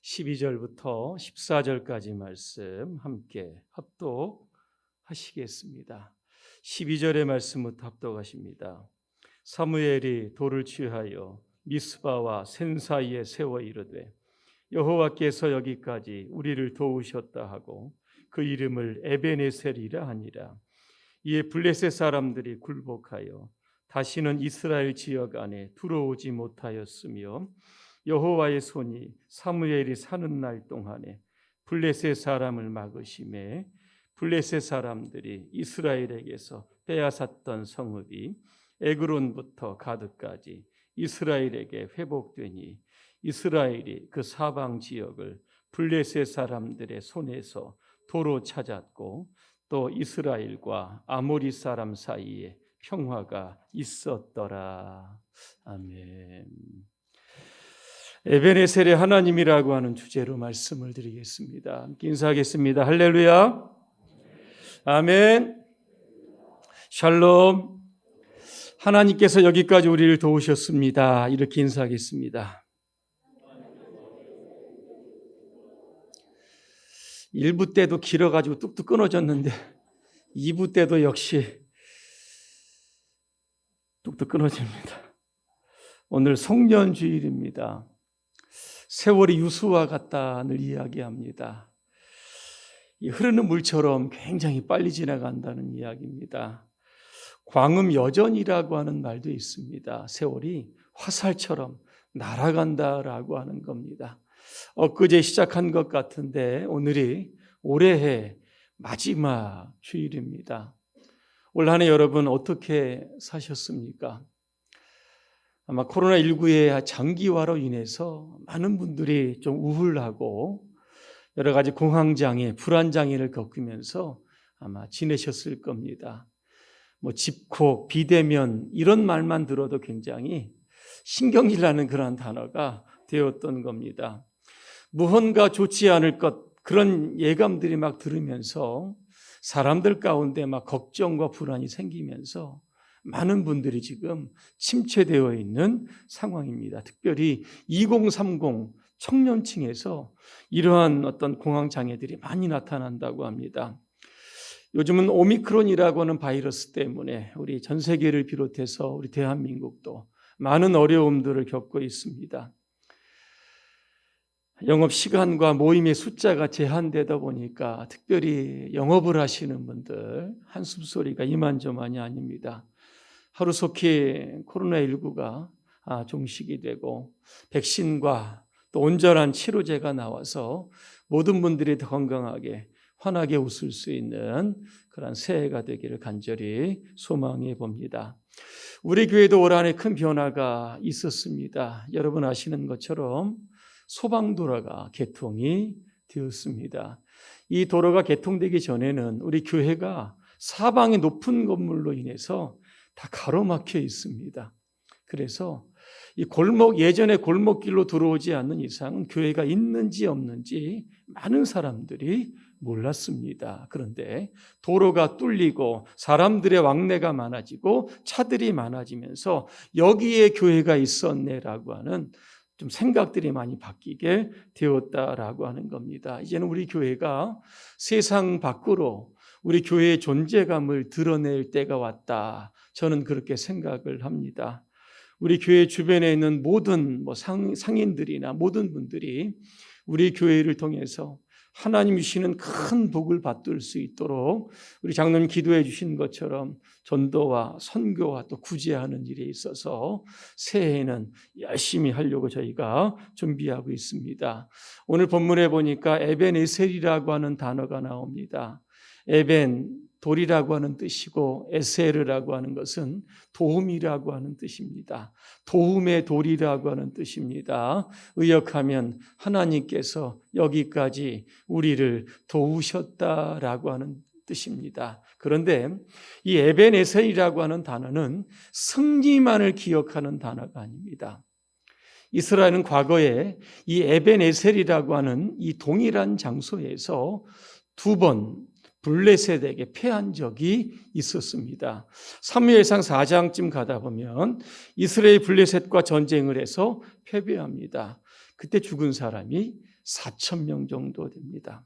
12절부터 14절까지 말씀 함께 합독하시겠습니다. 12절의 말씀부터 합독하십니다. 사무엘이 돌을 취하여 미스바와 센 사이에 세워 이르되 여호와께서 여기까지 우리를 도우셨다 하고 그 이름을 에베네셀이라 하니라. 이에 블레셋 사람들이 굴복하여 다시는 이스라엘 지역 안에 들어오지 못하였으며 여호와의 손이 사무엘이 사는 날 동안에 블레셋 사람을 막으심에 블레셋 사람들이 이스라엘에게서 빼앗았던 성읍이 에그론부터 가드까지 이스라엘에게 회복되니 이스라엘이 그 사방 지역을 블레셋 사람들의 손에서 도로 찾았고 또 이스라엘과 아모리 사람 사이에 평화가 있었더라. 아멘. 에베네셀의 하나님이라고 하는 주제로 말씀을 드리겠습니다. 함께 인사하겠습니다. 할렐루야. 아멘. 샬롬. 하나님께서 여기까지 우리를 도우셨습니다. 이렇게 인사하겠습니다. 1부 때도 길어가지고 뚝뚝 끊어졌는데 2부 때도 역시 뚝뚝 끊어집니다. 오늘 송년주일입니다. 세월이 유수와 같다 늘 이야기합니다. 이 흐르는 물처럼 굉장히 빨리 지나간다는 이야기입니다. 광음여전이라고 하는 말도 있습니다. 세월이 화살처럼 날아간다라고 하는 겁니다. 엊그제 시작한 것 같은데 오늘이 올해의 마지막 주일입니다. 올 한 해 여러분 어떻게 사셨습니까? 아마 코로나19의 장기화로 인해서 많은 분들이 좀 우울하고 여러 가지 공황장애, 불안장애를 겪으면서 아마 지내셨을 겁니다. 집콕, 비대면 이런 말만 들어도 굉장히 신경질 나는 그런 단어가 되었던 겁니다. 무언가 좋지 않을 것 그런 예감들이 막 들으면서 사람들 가운데 막 걱정과 불안이 생기면서 많은 분들이 지금 침체되어 있는 상황입니다. 특별히 2030 청년층에서 이러한 어떤 공황장애들이 많이 나타난다고 합니다. 요즘은 오미크론이라고 하는 바이러스 때문에 우리 전 세계를 비롯해서 우리 대한민국도 많은 어려움들을 겪고 있습니다. 영업시간과 모임의 숫자가 제한되다 보니까 특별히 영업을 하시는 분들 한숨소리가 이만저만이 아닙니다. 하루속히 코로나19가 종식이 되고 백신과 또 온전한 치료제가 나와서 모든 분들이 더 건강하게 환하게 웃을 수 있는 그런 새해가 되기를 간절히 소망해 봅니다. 우리 교회도 올 한 해 큰 변화가 있었습니다. 여러분 아시는 것처럼 소방도로가 개통이 되었습니다. 이 도로가 개통되기 전에는 우리 교회가 사방의 높은 건물로 인해서 다 가로막혀 있습니다. 그래서 이 예전에 골목길로 들어오지 않는 이상은 교회가 있는지 없는지 많은 사람들이 몰랐습니다. 그런데 도로가 뚫리고 사람들의 왕래가 많아지고 차들이 많아지면서 여기에 교회가 있었네라고 하는 좀 생각들이 많이 바뀌게 되었다라고 하는 겁니다. 이제는 우리 교회가 세상 밖으로 우리 교회의 존재감을 드러낼 때가 왔다. 저는 그렇게 생각을 합니다. 우리 교회 주변에 있는 모든 상인들이나 모든 분들이 우리 교회를 통해서 하나님 주시는 큰 복을 받을 수 있도록 우리 장로님 기도해 주신 것처럼 전도와 선교와 또 구제하는 일에 있어서 새해에는 열심히 하려고 저희가 준비하고 있습니다. 오늘 본문에 보니까 에벤에셀이라고 하는 단어가 나옵니다. 에벤, 돌이라고 하는 뜻이고 에셀이라고 하는 것은 도움이라고 하는 뜻입니다. 도움의 돌이라고 하는 뜻입니다. 의역하면 하나님께서 여기까지 우리를 도우셨다라고 하는 뜻입니다. 그런데 이 에벤에셀이라고 하는 단어는 승리만을 기억하는 단어가 아닙니다. 이스라엘은 과거에 이 에벤에셀이라고 하는 이 동일한 장소에서 2번 블레셋에게 패한 적이 있었습니다. 사무엘상 4장쯤 가다 보면 이스라엘 블레셋과 전쟁을 해서 패배합니다. 그때 죽은 사람이 4천 명 정도 됩니다.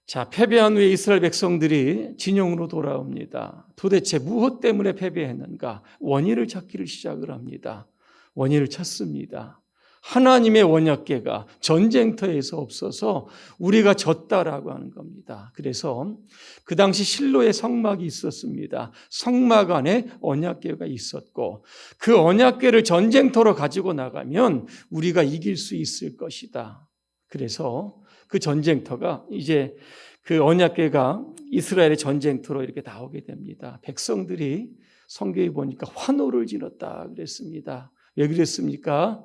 자, 패배한 후에 이스라엘 백성들이 진영으로 돌아옵니다. 도대체 무엇 때문에 패배했는가? 원인을 찾기를 시작을 합니다. 원인을 찾습니다. 하나님의 언약궤가 전쟁터에서 없어서 우리가 졌다라고 하는 겁니다. 그래서 그 당시 실로의 성막이 있었습니다. 성막 안에 언약궤가 있었고 그 언약궤를 전쟁터로 가지고 나가면 우리가 이길 수 있을 것이다. 그래서 그 전쟁터가 이제 그 언약궤가 이스라엘의 전쟁터로 이렇게 나오게 됩니다. 백성들이 성경에 보니까 환호를 지렀다 그랬습니다. 왜 그랬습니까?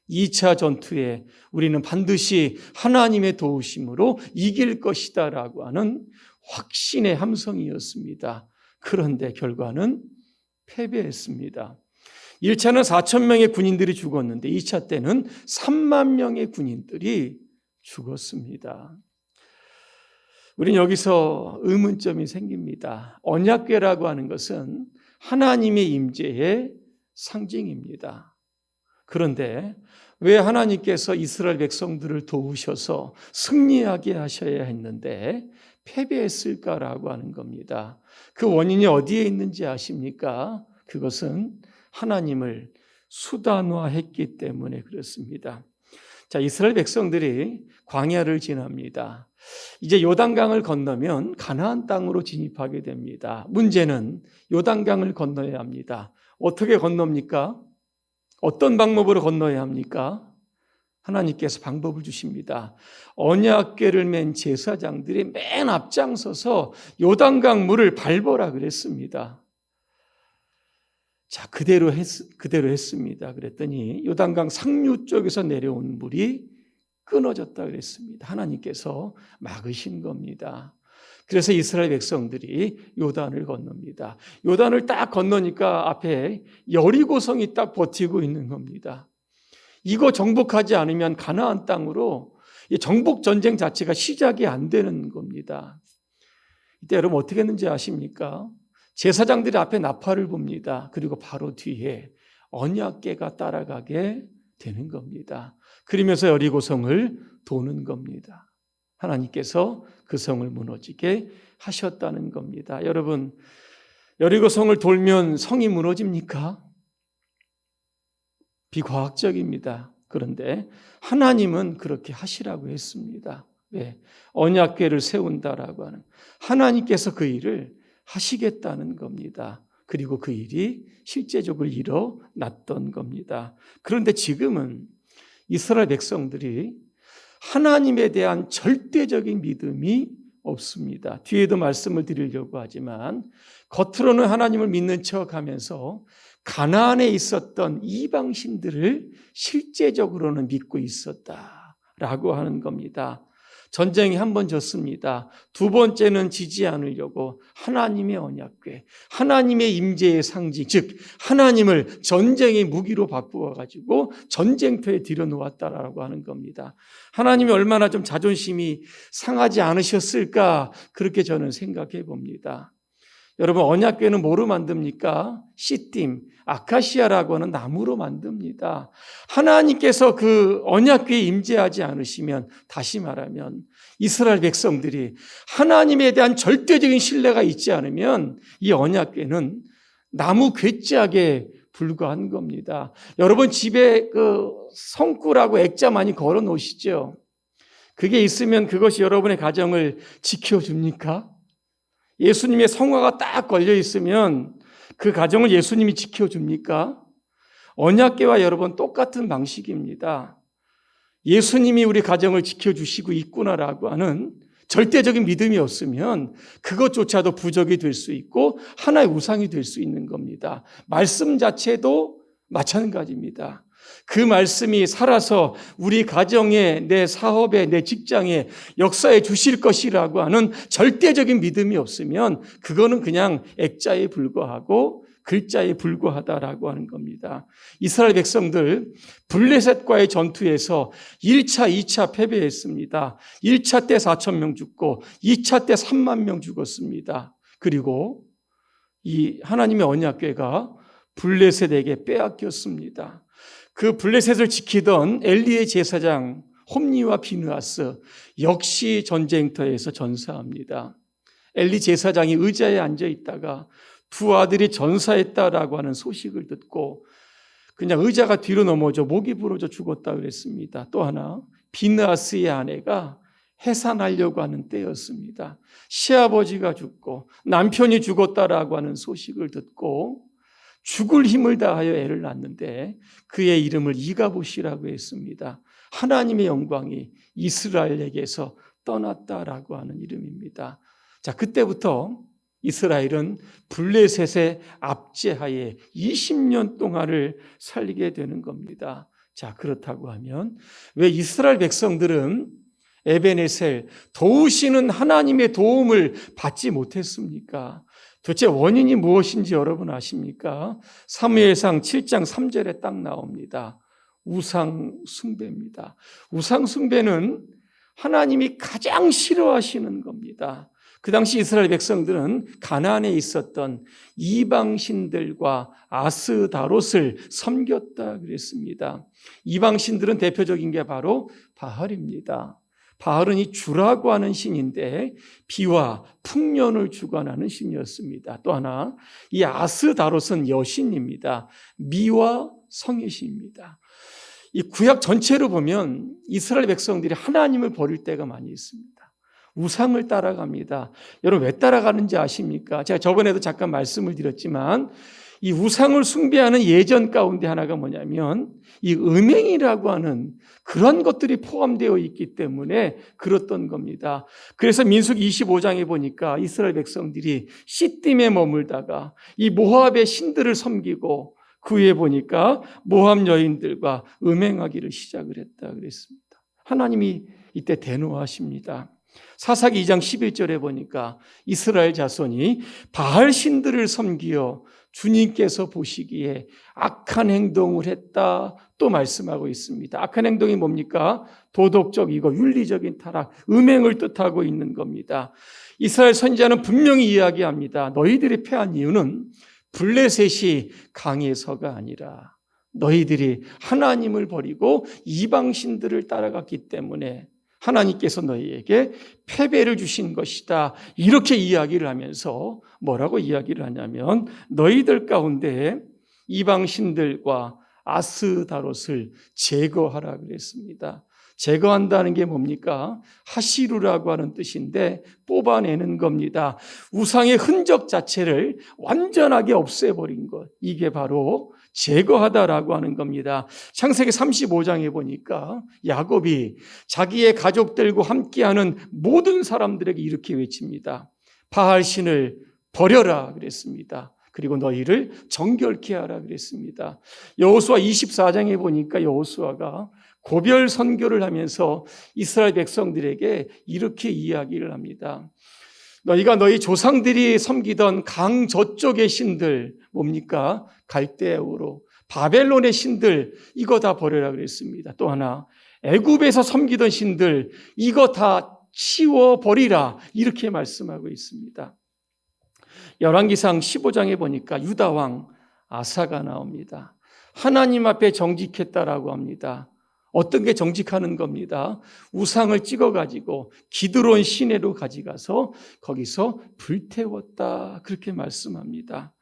2차 전투에 우리는 반드시 하나님의 도우심으로 이길 것이다 라고 하는 확신의 함성이었습니다. 그런데 결과는 패배했습니다. 1차는 4천 명의 군인들이 죽었는데 2차 때는 3만 명의 군인들이 죽었습니다. 우리는 여기서 의문점이 생깁니다. 언약궤라고 하는 것은 하나님의 임재의 상징입니다. 그런데 왜 하나님께서 이스라엘 백성들을 도우셔서 승리하게 하셔야 했는데 패배했을까라고 하는 겁니다. 그 원인이 어디에 있는지 아십니까? 그것은 하나님을 수단화했기 때문에 그렇습니다. 자, 이스라엘 백성들이 광야를 지납니다. 이제 요단강을 건너면 가나안 땅으로 진입하게 됩니다. 문제는 요단강을 건너야 합니다. 어떻게 건넙니까? 어떤 방법으로 건너야 합니까? 하나님께서 방법을 주십니다. 언약궤를 맨 제사장들이 맨 앞장서서 요단강 물을 밟으라 그랬습니다. 자, 그대로 했습니다. 그랬더니 요단강 상류 쪽에서 내려온 물이 끊어졌다 그랬습니다. 하나님께서 막으신 겁니다. 그래서 이스라엘 백성들이 요단을 건넙니다. 요단을 딱 건너니까 앞에 여리고성이 딱 버티고 있는 겁니다. 이거 정복하지 않으면 가나안 땅으로 정복 전쟁 자체가 시작이 안 되는 겁니다. 이때 여러분 어떻게 했는지 아십니까? 제사장들이 앞에 나팔을 봅니다. 그리고 바로 뒤에 언약궤가 따라가게 되는 겁니다. 그러면서 여리고성을 도는 겁니다. 하나님께서 그 성을 무너지게 하셨다는 겁니다. 여러분, 여리고성을 돌면 성이 무너집니까? 비과학적입니다. 그런데 하나님은 그렇게 하시라고 했습니다. 왜? 언약궤를 세운다라고 하는 하나님께서 그 일을 하시겠다는 겁니다. 그리고 그 일이 실제적으로 일어났던 겁니다. 그런데 지금은 이스라엘 백성들이 하나님에 대한 절대적인 믿음이 없습니다. 뒤에도 말씀을 드리려고 하지만 겉으로는 하나님을 믿는 척하면서 가나안에 있었던 이방신들을 실제적으로는 믿고 있었다라고 하는 겁니다. 전쟁이 한 번 졌습니다. 두 번째는 지지 않으려고 하나님의 언약궤, 하나님의 임재의 상징, 즉 하나님을 전쟁의 무기로 바꾸어 가지고 전쟁터에 들여놓았다라고 하는 겁니다. 하나님이 얼마나 좀 자존심이 상하지 않으셨을까 그렇게 저는 생각해 봅니다. 여러분, 언약궤는 뭐로 만듭니까? 시딤, 아카시아라고 하는 나무로 만듭니다. 하나님께서 그 언약궤에 임재하지 않으시면, 다시 말하면 이스라엘 백성들이 하나님에 대한 절대적인 신뢰가 있지 않으면 이 언약궤는 나무 궤짝에 불과한 겁니다. 여러분 집에 그 성구라고 액자 많이 걸어 놓으시죠? 그게 있으면 그것이 여러분의 가정을 지켜줍니까? 예수님의 성화가 딱 걸려 있으면 그 가정을 예수님이 지켜줍니까? 언약궤와 여러분 똑같은 방식입니다. 예수님이 우리 가정을 지켜주시고 있구나라고 하는 절대적인 믿음이 없으면 그것조차도 부적이 될 수 있고 하나의 우상이 될 수 있는 겁니다. 말씀 자체도 마찬가지입니다. 그 말씀이 살아서 우리 가정에, 내 사업에, 내 직장에 역사해 주실 것이라고 하는 절대적인 믿음이 없으면 그거는 그냥 액자에 불과하고 글자에 불과하다라고 하는 겁니다. 이스라엘 백성들 블레셋과의 전투에서 1차, 2차 패배했습니다. 1차 때 4천 명 죽고 2차 때 3만 명 죽었습니다. 그리고 이 하나님의 언약궤가 블레셋에게 빼앗겼습니다. 그 블레셋을 지키던 엘리의 제사장 홈리와 비느하스 역시 전쟁터에서 전사합니다. 엘리 제사장이 의자에 앉아 있다가 두 아들이 전사했다라고 하는 소식을 듣고 그냥 의자가 뒤로 넘어져 목이 부러져 죽었다 그랬습니다. 또 하나 비느하스의 아내가 해산하려고 하는 때였습니다. 시아버지가 죽고 남편이 죽었다라고 하는 소식을 듣고 죽을 힘을 다하여 애를 낳는데 그의 이름을 이가봇이라고 했습니다. 하나님의 영광이 이스라엘에게서 떠났다라고 하는 이름입니다. 자, 그때부터 이스라엘은 블레셋의 압제하에 20년 동안을 살게 되는 겁니다. 자, 그렇다고 하면 왜 이스라엘 백성들은 에베네셀 도우시는 하나님의 도움을 받지 못했습니까? 도대체 원인이 무엇인지 여러분 아십니까? 사무엘상 7장 3절에 딱 나옵니다. 우상 숭배입니다. 우상 숭배는 하나님이 가장 싫어하시는 겁니다. 그 당시 이스라엘 백성들은 가나안에 있었던 이방신들과 아스다롯을 섬겼다 그랬습니다. 이방신들은 대표적인 게 바로 바알입니다. 바알은 이 주라고 하는 신인데 비와 풍년을 주관하는 신이었습니다. 또 하나 이 아스다롯은 여신입니다. 미와 성의 신입니다. 이 구약 전체로 보면 이스라엘 백성들이 하나님을 버릴 때가 많이 있습니다. 우상을 따라갑니다. 여러분 왜 따라가는지 아십니까? 제가 저번에도 잠깐 말씀을 드렸지만 이 우상을 숭배하는 예전 가운데 하나가 뭐냐면 이 음행이라고 하는 그런 것들이 포함되어 있기 때문에 그렇던 겁니다. 그래서 민수기 25장에 보니까 이스라엘 백성들이 시딤에 머물다가 이 모압의 신들을 섬기고 그 후에 보니까 모압 여인들과 음행하기를 시작을 했다 그랬습니다. 하나님이 이때 대노하십니다. 사사기 2장 11절에 보니까 이스라엘 자손이 바알 신들을 섬기어 주님께서 보시기에 악한 행동을 했다 또 말씀하고 있습니다. 악한 행동이 뭡니까? 도덕적이고 윤리적인 타락, 음행을 뜻하고 있는 겁니다. 이스라엘 선지자는 분명히 이야기합니다. 너희들이 패한 이유는 블레셋이 강해서가 아니라 너희들이 하나님을 버리고 이방신들을 따라갔기 때문에 하나님께서 너희에게 패배를 주신 것이다. 이렇게 이야기를 하면서 뭐라고 이야기를 하냐면 너희들 가운데 이방신들과 아스다롯을 제거하라 그랬습니다. 제거한다는 게 뭡니까? 하시루라고 하는 뜻인데 뽑아내는 겁니다. 우상의 흔적 자체를 완전하게 없애버린 것. 이게 바로 제거하다라고 하는 겁니다. 창세기 35장에 보니까 야곱이 자기의 가족들과 함께하는 모든 사람들에게 이렇게 외칩니다. 바알 신을 버려라 그랬습니다. 그리고 너희를 정결케 하라 그랬습니다. 여호수아 24장에 보니까 여호수아가 고별 선교를 하면서 이스라엘 백성들에게 이렇게 이야기를 합니다. 너희가 너희 조상들이 섬기던 강 저쪽의 신들 뭡니까? 갈대우로 바벨론의 신들 이거 다 버려라 그랬습니다. 또 하나 애굽에서 섬기던 신들 이거 다 치워버리라 이렇게 말씀하고 있습니다. 열왕기상 15장에 보니까 유다 왕 아사가 나옵니다. 하나님 앞에 정직했다라고 합니다. 어떤 게 정직하는 겁니다. 우상을 찍어가지고 기드론 시내로 가져가서 거기서 불태웠다 그렇게 말씀합니다.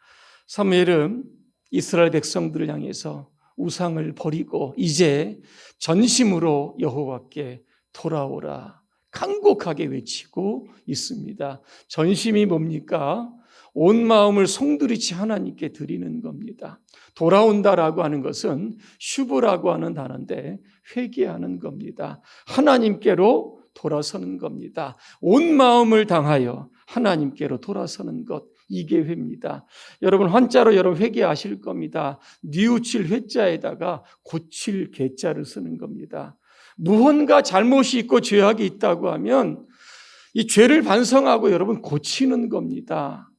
사무엘은 이스라엘 백성들을 향해서 우상을 버리고 이제 전심으로 여호와께 돌아오라 간곡하게 외치고 있습니다. 전심이 뭡니까? 온 마음을 송두리치 하나님께 드리는 겁니다. 돌아온다라고 하는 것은 슈브라고 하는 단어인데 회개하는 겁니다. 하나님께로 돌아서는 겁니다. 온 마음을 당하여 하나님께로 돌아서는 것 이게 회입니다. 여러분 한자로 여러분 회개하실 겁니다. 뉘우칠 회자에다가 고칠 개자를 쓰는 겁니다. 무언가 잘못이 있고 죄악이 있다고 하면 이 죄를 반성하고 여러분 고치는 겁니다.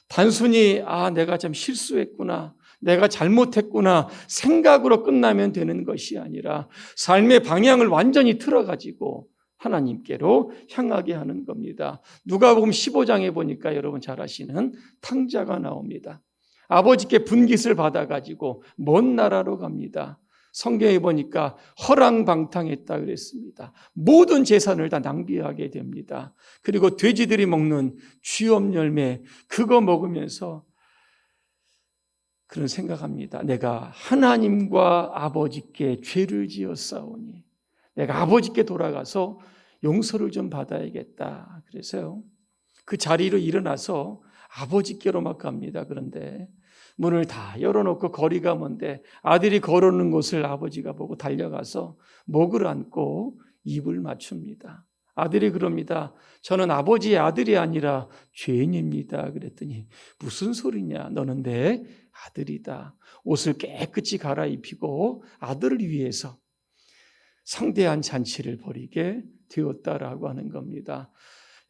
단순히 내가 참 실수했구나, 내가 잘못했구나 생각으로 끝나면 되는 것이 아니라 삶의 방향을 완전히 틀어가지고 하나님께로 향하게 하는 겁니다. 누가복음 15장에 보니까 여러분 잘 아시는 탕자가 나옵니다. 아버지께 분깃을 받아가지고 먼 나라로 갑니다. 성경에 보니까 허랑방탕했다 그랬습니다. 모든 재산을 다 낭비하게 됩니다. 그리고 돼지들이 먹는 쥐염 열매 그거 먹으면서 그런 생각합니다. 내가 하나님과 아버지께 죄를 지었사오니 내가 아버지께 돌아가서 용서를 좀 받아야겠다. 그래서요. 그 자리로 일어나서 아버지께로 막 갑니다. 그런데 문을 다 열어놓고 거리가 먼데 아들이 걸어오는 곳을 아버지가 보고 달려가서 목을 안고 입을 맞춥니다. 아들이 그럽니다. 저는 아버지의 아들이 아니라 죄인입니다. 그랬더니 무슨 소리냐? 너는 내 아들이다. 옷을 깨끗이 갈아입히고 아들을 위해서 성대한 잔치를 벌이게 되었다라고 하는 겁니다.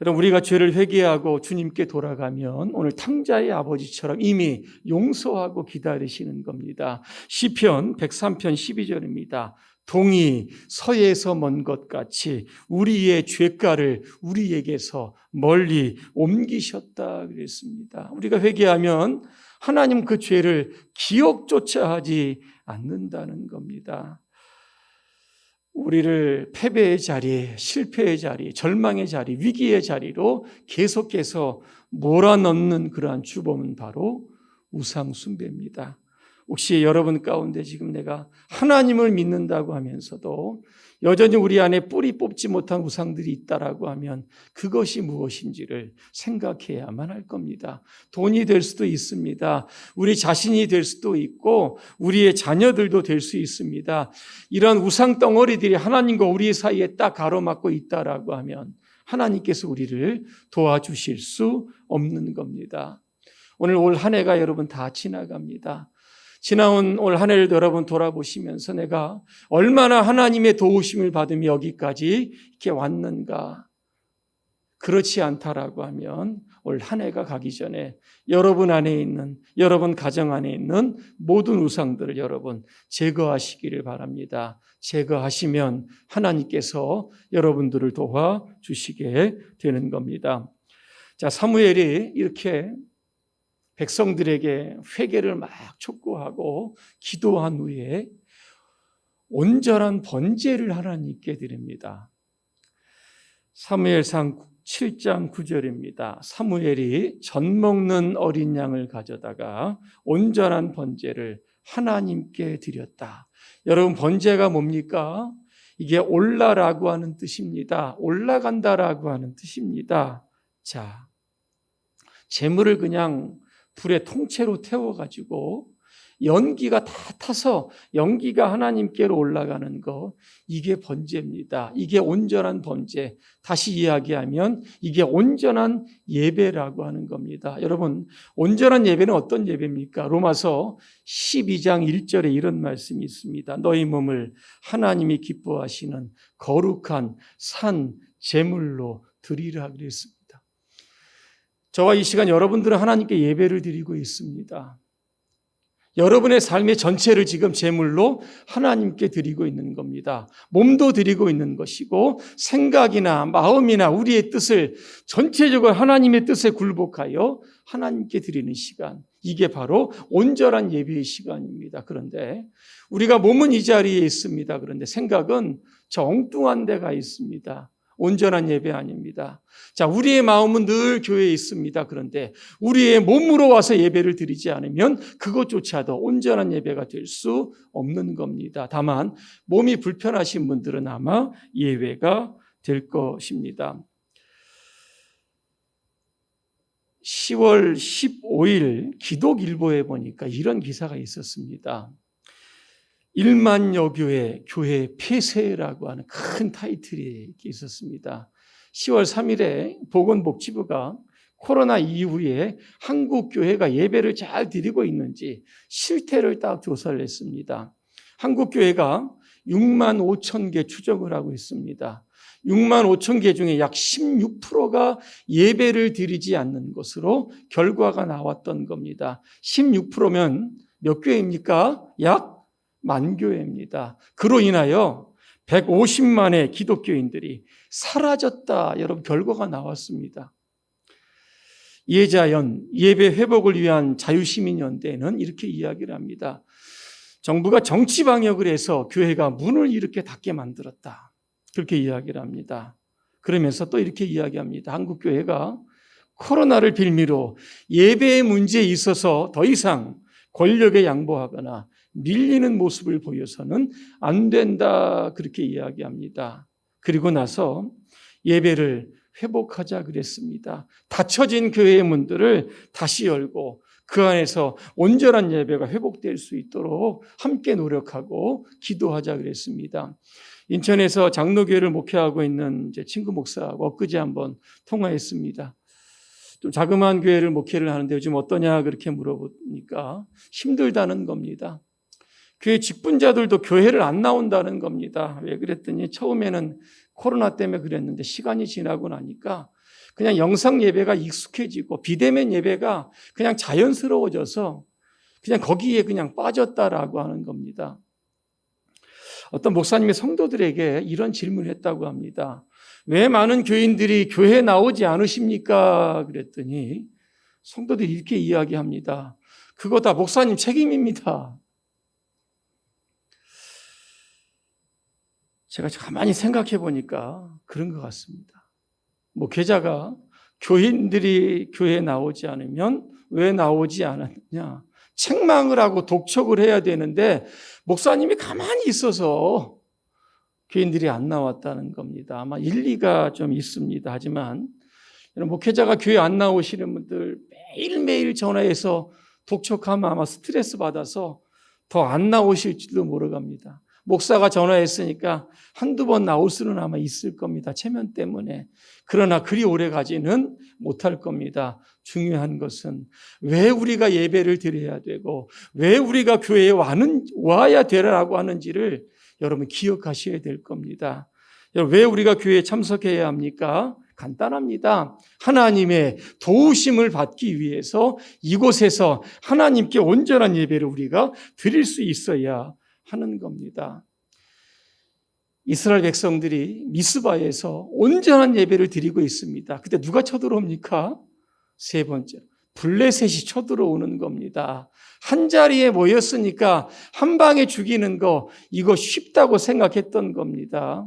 여러분, 우리가 죄를 회개하고 주님께 돌아가면 오늘 탕자의 아버지처럼 이미 용서하고 기다리시는 겁니다. 시편 103편 12절입니다. 동이 서에서 먼 것 같이 우리의 죄가를 우리에게서 멀리 옮기셨다 그랬습니다. 우리가 회개하면 하나님 그 죄를 기억조차 하지 않는다는 겁니다. 우리를 패배의 자리, 실패의 자리, 절망의 자리, 위기의 자리로 계속해서 몰아넣는 그러한 주범은 바로 우상 숭배입니다. 혹시 여러분 가운데 지금 내가 하나님을 믿는다고 하면서도 여전히 우리 안에 뿌리 뽑지 못한 우상들이 있다라고 하면 그것이 무엇인지를 생각해야만 할 겁니다. 돈이 될 수도 있습니다. 우리 자신이 될 수도 있고 우리의 자녀들도 될 수 있습니다. 이런 우상 덩어리들이 하나님과 우리 사이에 딱 가로막고 있다라고 하면 하나님께서 우리를 도와주실 수 없는 겁니다. 오늘 올 한 해가 여러분 다 지나갑니다. 지나온 올 한 해를 여러분 돌아보시면서 내가 얼마나 하나님의 도우심을 받으며 여기까지 이렇게 왔는가. 그렇지 않다라고 하면 올 한 해가 가기 전에 여러분 안에 있는, 여러분 가정 안에 있는 모든 우상들을 여러분 제거하시기를 바랍니다. 제거하시면 하나님께서 여러분들을 도와주시게 되는 겁니다. 자, 사무엘이 이렇게 백성들에게 회개를 막 촉구하고 기도한 후에 온전한 번제를 하나님께 드립니다. 사무엘상 7장 9절입니다. 사무엘이 젖 먹는 어린 양을 가져다가 온전한 번제를 하나님께 드렸다. 여러분, 번제가 뭡니까? 이게 올라라고 하는 뜻입니다. 올라간다라고 하는 뜻입니다. 자, 재물을 그냥 불에 통째로 태워가지고 연기가 다 타서 연기가 하나님께로 올라가는 것, 이게 번제입니다. 이게 온전한 번제. 다시 이야기하면 이게 온전한 예배라고 하는 겁니다. 여러분, 온전한 예배는 어떤 예배입니까? 로마서 12장 1절에 이런 말씀이 있습니다. 너희 몸을 하나님이 기뻐하시는 거룩한 산 제물로 드리라 그랬습니다. 저와 이 시간 여러분들은 하나님께 예배를 드리고 있습니다. 여러분의 삶의 전체를 지금 제물로 하나님께 드리고 있는 겁니다. 몸도 드리고 있는 것이고 생각이나 마음이나 우리의 뜻을 전체적으로 하나님의 뜻에 굴복하여 하나님께 드리는 시간, 이게 바로 온전한 예배의 시간입니다. 그런데 우리가 몸은 이 자리에 있습니다. 그런데 생각은 저 엉뚱한 데가 있습니다. 온전한 예배 아닙니다. 자, 우리의 마음은 늘 교회에 있습니다. 그런데 우리의 몸으로 와서 예배를 드리지 않으면 그것조차도 온전한 예배가 될 수 없는 겁니다. 다만 몸이 불편하신 분들은 아마 예외가 될 것입니다. 10월 15일 기독일보에 보니까 이런 기사가 있었습니다. 1만여 교회 폐쇄라고 하는 큰 타이틀이 있었습니다. 10월 3일에 보건복지부가 코로나 이후에 한국 교회가 예배를 잘 드리고 있는지 실태를 딱 조사를 했습니다. 한국 교회가 6만 5천 개 추정을 하고 있습니다. 6만 5천 개 중에 약 16%가 예배를 드리지 않는 것으로 결과가 나왔던 겁니다. 16%면 몇 교회입니까? 약 10,000교회입니다. 그로 인하여 150만의 기독교인들이 사라졌다. 여러분, 결과가 나왔습니다. 예자연, 예배 회복을 위한 자유시민연대는 이렇게 이야기를 합니다. 정부가 정치 방역을 해서 교회가 문을 이렇게 닫게 만들었다. 그렇게 이야기를 합니다. 그러면서 또 이렇게 이야기합니다. 한국 교회가 코로나를 빌미로 예배의 문제에 있어서 더 이상 권력에 양보하거나 밀리는 모습을 보여서는 안 된다. 그렇게 이야기합니다. 그리고 나서 예배를 회복하자 그랬습니다. 닫혀진 교회의 문들을 다시 열고 그 안에서 온전한 예배가 회복될 수 있도록 함께 노력하고 기도하자 그랬습니다. 인천에서 장로교회를 목회하고 있는 제 친구 목사하고 엊그제 한번 통화했습니다. 좀 자그마한 교회를 목회를 하는데 요즘 어떠냐 그렇게 물어보니까 힘들다는 겁니다. 교회 직분자들도 교회를 안 나온다는 겁니다. 왜 그랬더니 처음에는 코로나 때문에 그랬는데 시간이 지나고 나니까 그냥 영상 예배가 익숙해지고 비대면 예배가 그냥 자연스러워져서 그냥 거기에 그냥 빠졌다라고 하는 겁니다. 어떤 목사님이 성도들에게 이런 질문을 했다고 합니다. 왜 많은 교인들이 교회에 나오지 않으십니까? 그랬더니 성도들이 이렇게 이야기합니다. 그거 다 목사님 책임입니다. 제가 가만히 생각해 보니까 그런 것 같습니다. 목회자가 교인들이 교회에 나오지 않으면 왜 나오지 않았느냐? 책망을 하고 독촉을 해야 되는데 목사님이 가만히 있어서 교인들이 안 나왔다는 겁니다. 아마 일리가 좀 있습니다. 하지만 목회자가 교회 안 나오시는 분들 매일매일 전화해서 독촉하면 아마 스트레스 받아서 더 안 나오실지도 모르갑니다. 목사가 전화했으니까 한두 번 나올 수는 아마 있을 겁니다. 체면 때문에. 그러나 그리 오래 가지는 못할 겁니다. 중요한 것은 왜 우리가 예배를 드려야 되고 왜 우리가 교회에 와야 되라고 하는지를 여러분 기억하셔야 될 겁니다. 왜 우리가 교회에 참석해야 합니까? 간단합니다. 하나님의 도우심을 받기 위해서 이곳에서 하나님께 온전한 예배를 우리가 드릴 수 있어야 하는 겁니다. 이스라엘 백성들이 미스바에서 온전한 예배를 드리고 있습니다. 그때 누가 쳐들어옵니까? 세 번째, 블레셋이 쳐들어오는 겁니다. 한 자리에 모였으니까 한 방에 죽이는 거 이거 쉽다고 생각했던 겁니다.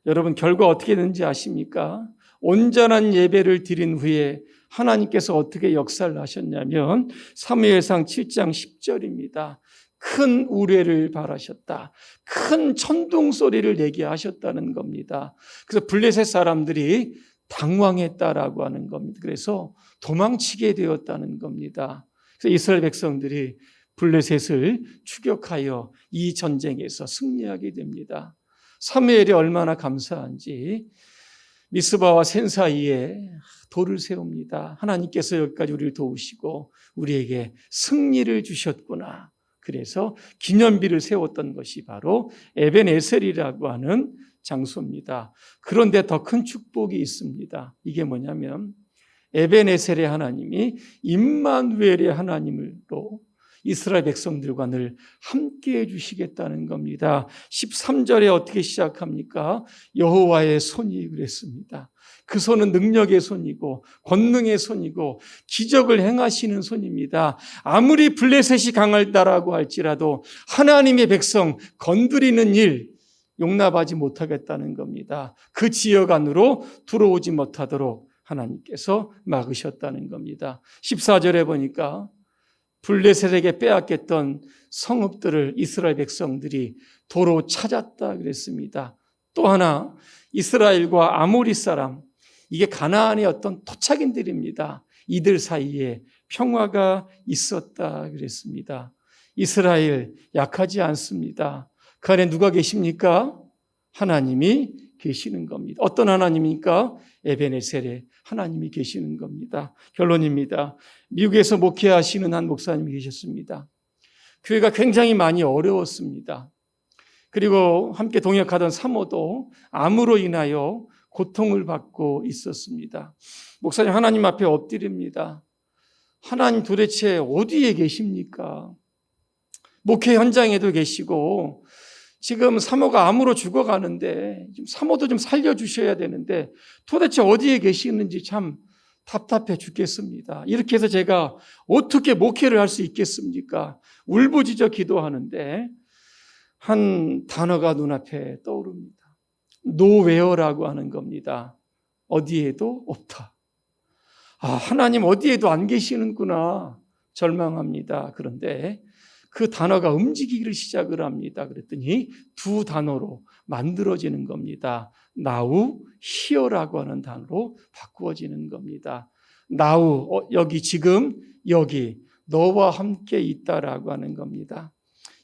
여러분 결과 어떻게 되는지 아십니까? 온전한 예배를 드린 후에 하나님께서 어떻게 역사를 하셨냐면 사무엘상 7장 10절입니다. 큰 우레를 바라셨다. 큰 천둥 소리를 내게 하셨다는 겁니다. 그래서 블레셋 사람들이 당황했다라고 하는 겁니다. 그래서 도망치게 되었다는 겁니다. 그래서 이스라엘 백성들이 블레셋을 추격하여 이 전쟁에서 승리하게 됩니다. 사무엘이 얼마나 감사한지 미스바와 센 사이에 돌을 세웁니다. 하나님께서 여기까지 우리를 도우시고 우리에게 승리를 주셨구나. 그래서 기념비를 세웠던 것이 바로 에벤에셀이라고 하는 장소입니다. 그런데 더 큰 축복이 있습니다. 이게 뭐냐면 에벤에셀의 하나님이 임마누엘의 하나님으로 이스라엘 백성들과 늘 함께해 주시겠다는 겁니다. 13절에 어떻게 시작합니까? 여호와의 손이 그랬습니다. 그 손은 능력의 손이고 권능의 손이고 기적을 행하시는 손입니다. 아무리 블레셋이 강하다라고 할지라도 하나님의 백성 건드리는 일 용납하지 못하겠다는 겁니다. 그 지역 안으로 들어오지 못하도록 하나님께서 막으셨다는 겁니다. 14절에 보니까 블레셋에게 빼앗겼던 성읍들을 이스라엘 백성들이 도로 찾았다 그랬습니다. 또 하나 이스라엘과 아모리 사람, 이게 가나안의 어떤 토착인들입니다. 이들 사이에 평화가 있었다 그랬습니다. 이스라엘 약하지 않습니다. 그 안에 누가 계십니까? 하나님이 계시는 겁니다. 어떤 하나님입니까? 에벤에셀의 하나님이 계시는 겁니다. 결론입니다. 미국에서 목회하시는 한 목사님이 계셨습니다. 교회가 굉장히 많이 어려웠습니다. 그리고 함께 동역하던 사모도 암으로 인하여 고통을 받고 있었습니다. 목사님 하나님 앞에 엎드립니다. 하나님 도대체 어디에 계십니까? 목회 현장에도 계시고 지금 사모가 암으로 죽어가는데 사모도 좀 살려주셔야 되는데 도대체 어디에 계시는지 참 답답해 죽겠습니다. 이렇게 해서 제가 어떻게 목회를 할 수 있겠습니까? 울부짖어 기도하는데 한 단어가 눈앞에 떠오릅니다. 노웨어라고 하는 겁니다. 어디에도 없다. 하나님 어디에도 안 계시는구나. 절망합니다. 그런데 그 단어가 움직이기를 시작을 합니다. 그랬더니 두 단어로 만들어지는 겁니다. now, here라고 하는 단어로 바꾸어지는 겁니다. now, 여기 지금 여기 너와 함께 있다라고 하는 겁니다.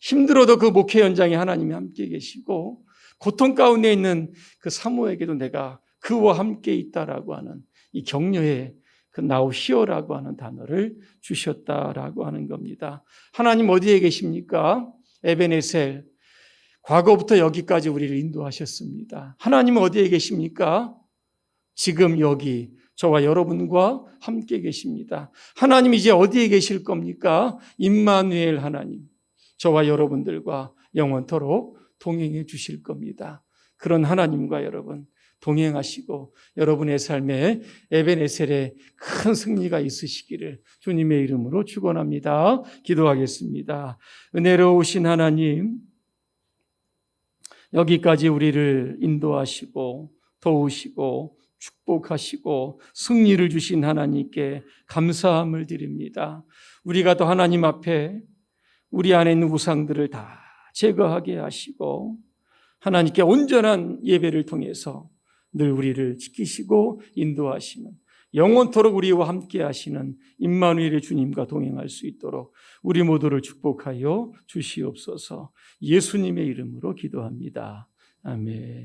힘들어도 그 목회 현장에 하나님이 함께 계시고 고통 가운데 있는 그 사모에게도 내가 그와 함께 있다라고 하는 이 격려의 그 now here라고 하는 단어를 주셨다라고 하는 겁니다. 하나님 어디에 계십니까? 에베네셀, 과거부터 여기까지 우리를 인도하셨습니다. 하나님 어디에 계십니까? 지금 여기 저와 여러분과 함께 계십니다. 하나님 이제 어디에 계실 겁니까? 임마누엘 하나님, 저와 여러분들과 영원토록 동행해 주실 겁니다. 그런 하나님과 여러분 동행하시고 여러분의 삶에 에베네셀의 큰 승리가 있으시기를 주님의 이름으로 축원합니다. 기도하겠습니다. 은혜로우신 하나님, 여기까지 우리를 인도하시고 도우시고 축복하시고 승리를 주신 하나님께 감사함을 드립니다. 우리가 또 하나님 앞에 우리 안에 있는 우상들을 다 제거하게 하시고 하나님께 온전한 예배를 통해서 늘 우리를 지키시고 인도하시는 영원토록 우리와 함께 하시는 임마누엘의 주님과 동행할 수 있도록 우리 모두를 축복하여 주시옵소서. 예수님의 이름으로 기도합니다. 아멘.